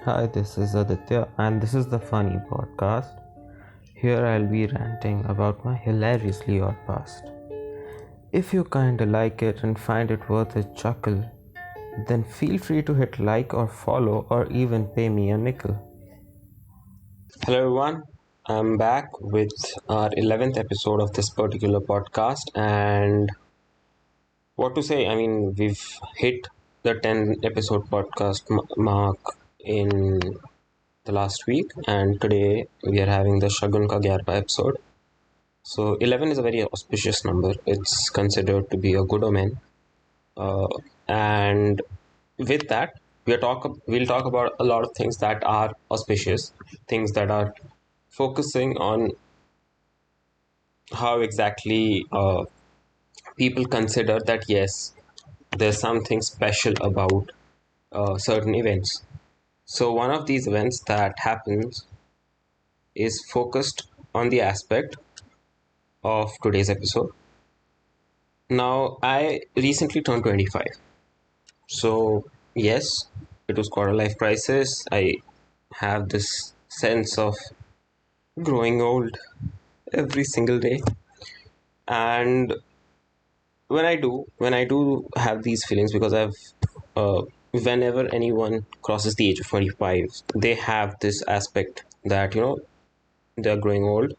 Hi, this is Aditya, and this is the Funny Podcast. Here I'll be ranting about my hilariously odd past. If you kinda like it and find it worth a chuckle, then feel free to hit like or follow or even pay me a nickel. Hello, everyone. I'm back with our 11th episode of this particular podcast. And what to say? I mean, we've hit the 10 episode podcast mark in the last week, and today we are having the Shagun Ka Gyarpa episode. So, 11 is a very auspicious number, it's considered to be a good omen. Uh, and with that, we'll talk about a lot of things that are auspicious, things that are focusing on how exactly people consider that yes, there's something special about certain events. So one of these events that happens is focused on the aspect of today's episode. Now, I recently turned 25. So, yes, it was quarter life crisis. I have this sense of growing old every single day. And when I do have these feelings, because whenever anyone crosses the age of 25, they have this aspect that they're growing old.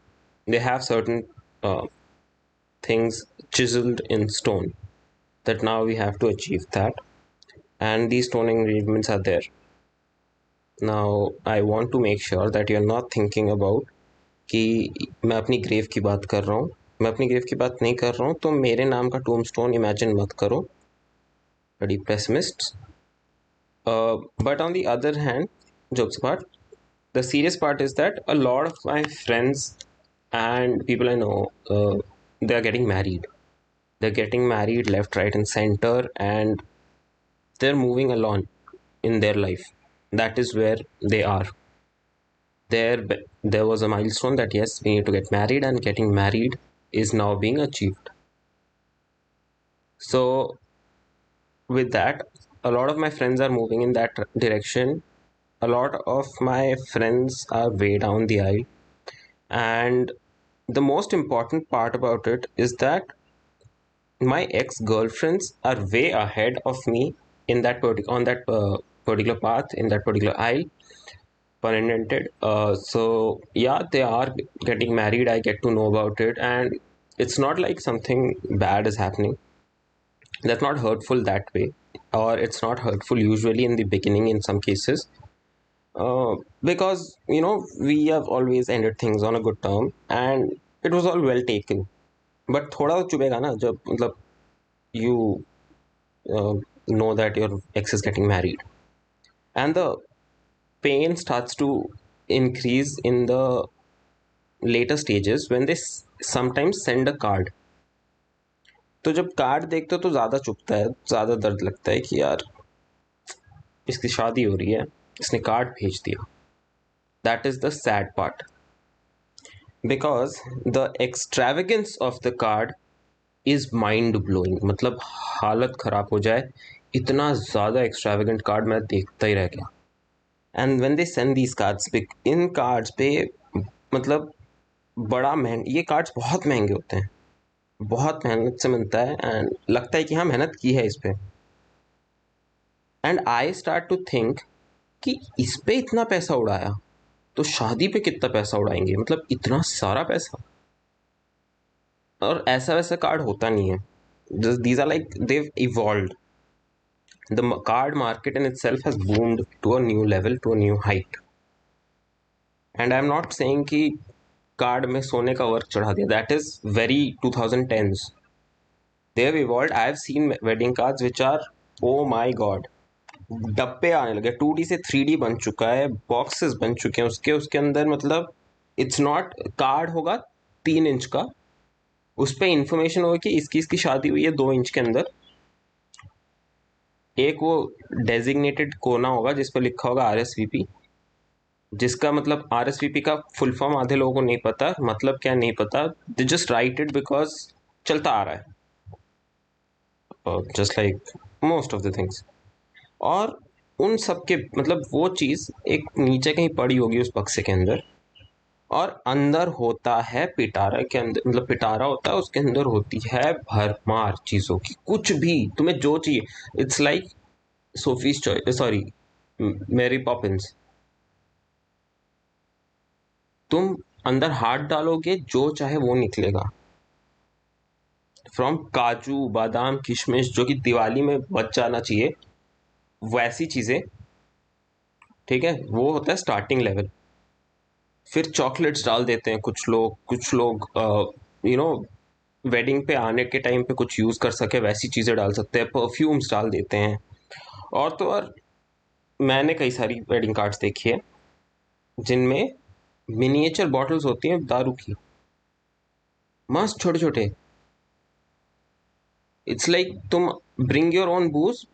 They have certain uh, things chiseled in stone that now we have to achieve that, and these stone ingredients are there. Now I want to make sure that you're not thinking about कि मैं अपनी grave की बात कर रहा हूँ. मैं अपनी ग्रेव की बात नहीं कर रहा हूँ, तो मेरे नाम का टूम स्टोन इमेजिन मत करो. Bloody pessimists. But on the other hand, jokes apart, the serious part is that a lot of my friends and people I know, they are getting married. They're getting married left, right, and center, and they're moving along in their life. That is where they are. There was a milestone that yes, we need to get married, and getting married is now being achieved. So with that, a lot of my friends are moving in that direction. A lot of my friends are way down the aisle, and the most important part about it is that my ex-girlfriends are way ahead of me in that on that particular path, in that particular aisle, pun intended. So yeah, they are getting married. I get to know about it, and it's not like something bad is happening. That's not hurtful that way, or it's not hurtful usually in the beginning in some cases. Because we have always ended things on a good term, and it was all well taken. But थोड़ा तो चुभेगा ना जब मतलब you uh, know that your ex is getting married, and the pain starts to increase in the later stages when they sometimes send a card. तो जब card देखते हो तो ज़्यादा चुभता है, ज़्यादा दर्द लगता है कि यार इसकी शादी हो रही है, इसने कार्ड भेज दिया. That is the sad part, because the extravagance of the card is mind blowing. मतलब हालत खराब हो जाए, इतना ज़्यादा एक्सट्रावेगेंट कार्ड मैं देखता ही रह गया. And when they send these cards, in cards पे मतलब बड़ा ये कार्ड्स बहुत महंगे होते हैं, बहुत मेहनत से मिलता है, एंड लगता है कि हाँ मेहनत की है इस पे. And I start to think कि इस पे इतना पैसा उड़ाया तो शादी पे कितना पैसा उड़ाएंगे, मतलब इतना सारा पैसा. और ऐसा वैसा कार्ड होता नहीं है. These are like they've evolved. The card market in itself has boomed to a new level, to a new height. And I'm not saying कि कार्ड में सोने का वर्क चढ़ा दिया. That is very 2010s. They have evolved. I have seen wedding cards which are, oh my god, डब्बे आने लगे. 2D से 3D बन चुका है, बॉक्सेस बन चुके हैं उसके उसके अंदर. मतलब इट्स नॉट कार्ड होगा 3 इंच का, उस पर इंफॉर्मेशन होगी कि इसकी इसकी शादी हुई है 2 इंच के अंदर. एक वो डेजिग्नेटेड कोना होगा जिस पर लिखा होगा RSVP, जिसका मतलब RSVP का फुल फॉर्म आधे लोगों को नहीं पता, मतलब क्या नहीं पता. They just right it because चलता आ रहा है, just like most of the things. और उन सब के मतलब वो चीज एक नीचे कहीं पड़ी होगी उस बक्से के अंदर, और अंदर होता है पिटारा के अंदर, मतलब पिटारा होता है उसके अंदर होती है भरमार चीजों की, कुछ भी तुम्हें जो चाहिए। It's like Sophie's choice, sorry, Mary Poppins. तुम अंदर हाथ डालोगे जो चाहे वो निकलेगा। फ्रॉम काजू बादाम किशमिश जो कि दिवाली में बच जाना चाहिए, वैसी चीजें, ठीक है, वो होता है स्टार्टिंग लेवल। फिर चॉकलेट्स डाल देते हैं कुछ लोग यू नो वेडिंग पे आने के टाइम पे कुछ यूज कर सके वैसी चीजें डाल सकते हैं, परफ्यूम्स डाल देते हैं। और तो और मैंने कई सारी वेडिंग कार्ड्स देखी है जिनमें मिनिएचर बॉटल्स होती हैं दारू की, मस्त छोटे छोटे। इट्स लाइक तुम bring your own booze,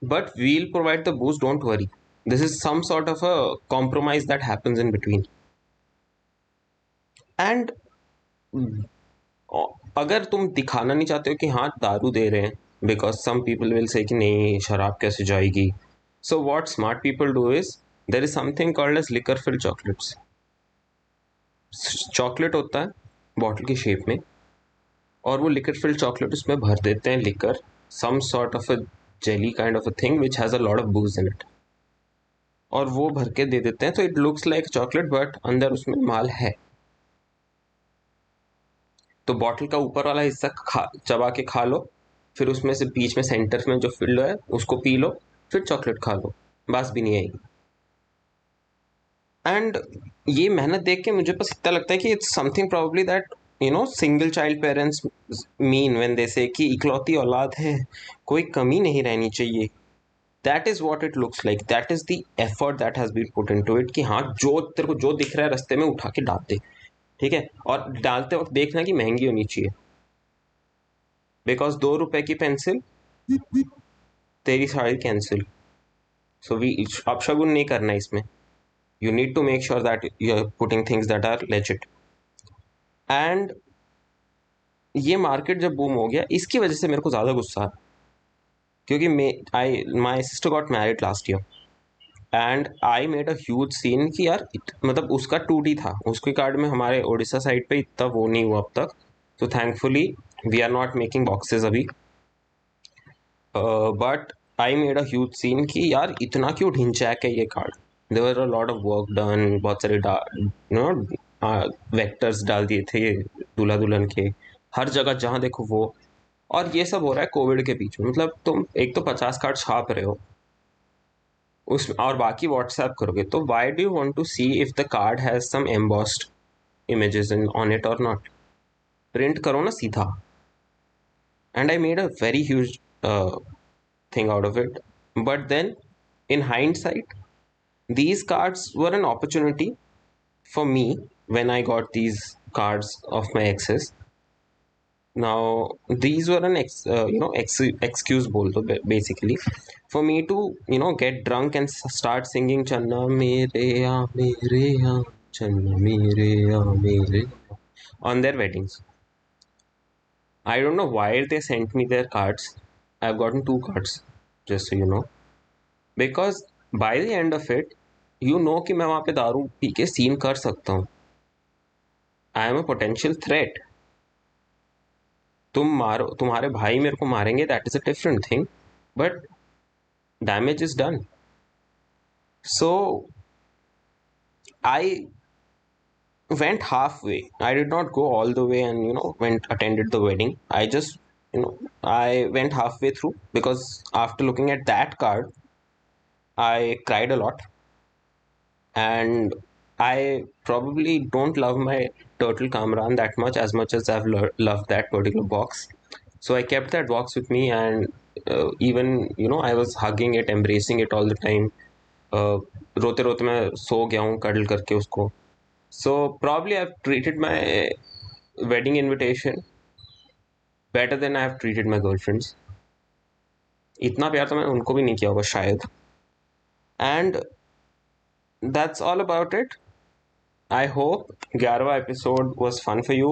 but we'll provide the booze, don't worry. This is some sort of a compromise that happens in between. And अगर तुम दिखाना नहीं चाहते हो कि हाँ दारू दे रहे हैं, because some people will say कि नहीं शराब कैसे जाएगी, so what smart people do is there is something called as liquor filled chocolates. Chocolate होता है बॉटल की शेप में, और वो लिकर फिल्ड चॉकलेट उसमें भर देते हैं liquor, some sort of a jelly kind of a thing which has a lot of booze in it, और वो भर के दे देते हैं, तो it looks like chocolate but अंदर उसमें माल है। तो बॉटल का ऊपर वाला हिस्सा चबा के खा लो, फिर उसमें से बीच में सेंटर में जो फिल्ड है उसको पी लो, फिर चॉकलेट खा लो, बस भी नहीं आएगी। एंड ये मेहनत देख के मुझे बस इतना लगता है कि it's something probably that single child parents mean when they से कि इकलौती औलाद है, कोई कमी नहीं रहनी चाहिए। That is what it looks like, that is the effort that has been put into it, कि हाँ जो तेरे को जो दिख रहा है रास्ते में उठा के डाल दे, ठीक है, और डालते वक्त देखना कि महंगी होनी चाहिए, बिकॉज 2 रुपए की पेंसिल तेरी साड़ी कैंसिल। सो वी अपशगुन नहीं करना है इसमें। You need to make sure that you are putting things that are legit. And ये मार्केट जब बूम हो गया इसकी वजह से मेरे को ज़्यादा गुस्सा है, क्योंकि I my sister got married last year and I made a huge scene कि यार मतलब उसका 2D था, उसके कार्ड में हमारे उड़ीसा साइड पे इतना वो नहीं हुआ अब तक, तो thankfully we are not making boxes अभी। But I made a huge scene कि यार इतना क्यों ढिंचैक है ये card. There a lot of work done, बहुत सारे वेक्टर्स डाल दिए थे दूल्हा दुल्हन के, हर जगह जहाँ देखो वो। और ये सब हो रहा है कोविड के बीच में, मतलब तुम एक तो 50 कार्ड छाप रहे हो उस, और बाकी व्हाट्सएप करोगे, तो why do you want to see if the card has some embossed images in on it और नॉट। प्रिंट करो ना सीधा। And I made a very huge thing out of it. But then, in hindsight, these cards were an opportunity for me when I got these cards of my exes. Now, these were an excuse bolto basically for me to get drunk and start singing Channa Mere ya Channa Mere ya Mere on their weddings. I don't know why they sent me their cards. I've gotten 2 cards, just so you know. Because by the end of it कि मैं वहां पे दारू P के scene कर सकता हूँ। I am a potential threat. तुम मारो, तुम्हारे भाई मेरे को मारेंगे, that is a different thing, but damage is done. So I went halfway. I did not go all the way and went attended the wedding. I just I went halfway through because after looking at that card, I cried a lot. And I probably don't love my turtle Kamran that much as I've loved that particular box. So I kept that box with me, and even I was hugging it, embracing it all the time. रोते रोते मैं सो गया हूँ cuddle करके उसको. So probably I've treated my wedding invitation better than I've treated my girlfriends. इतना प्यार तो मैंने उनको भी नहीं किया होगा शायद. And that's all about it. I hope 11वां episode was fun for you.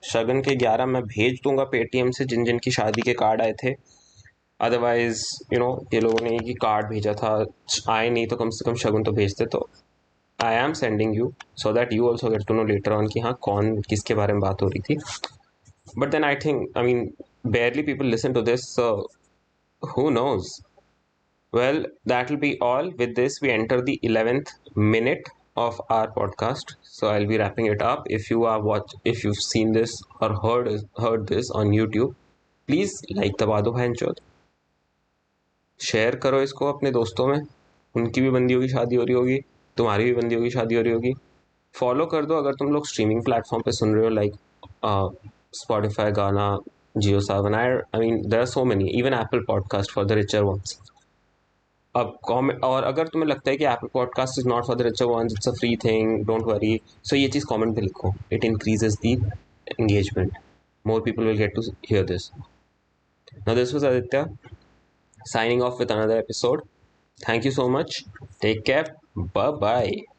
Shagun के 11 मैं भेज दूंगा पेटीएम से जिन जिन की शादी के कार्ड आए थे. अदरवाइज ये लोगों ने एक ही कार्ड भेजा था, आए नहीं तो कम से कम शगुन तो भेजते। तो I am sending you so that you also get to know later on कि हाँ कौन किसके बारे में बात हो रही थी। But then I mean barely people listen to this, so who knows? Well, that will be all. With this, we enter the 11th minute of our podcast. So I'll be wrapping it up. If you've seen this or heard this on YouTube, please like दबा दो भाईचोद, share करो इसको अपने दोस्तों में, उनकी भी बंदियों की शादी हो रही होगी, तुम्हारी भी बंदियों की शादी हो रही होगी। फॉलो कर दो अगर तुम लोग स्ट्रीमिंग प्लेटफॉर्म पे सुन रहे हो, like Spotify, Gaana, Jio Saavn, I mean there are so many, even Apple podcast for the richer ones. अब कमेंट, और अगर तुम्हें लगता है कि Apple podcast is not for the richer ones, it's a free thing, don't worry, so ये चीज़ comment पे लिखो, it increases the engagement, more people will get to hear this. Now this was Aditya signing off with another episode. Thank you so much, take care, bye bye.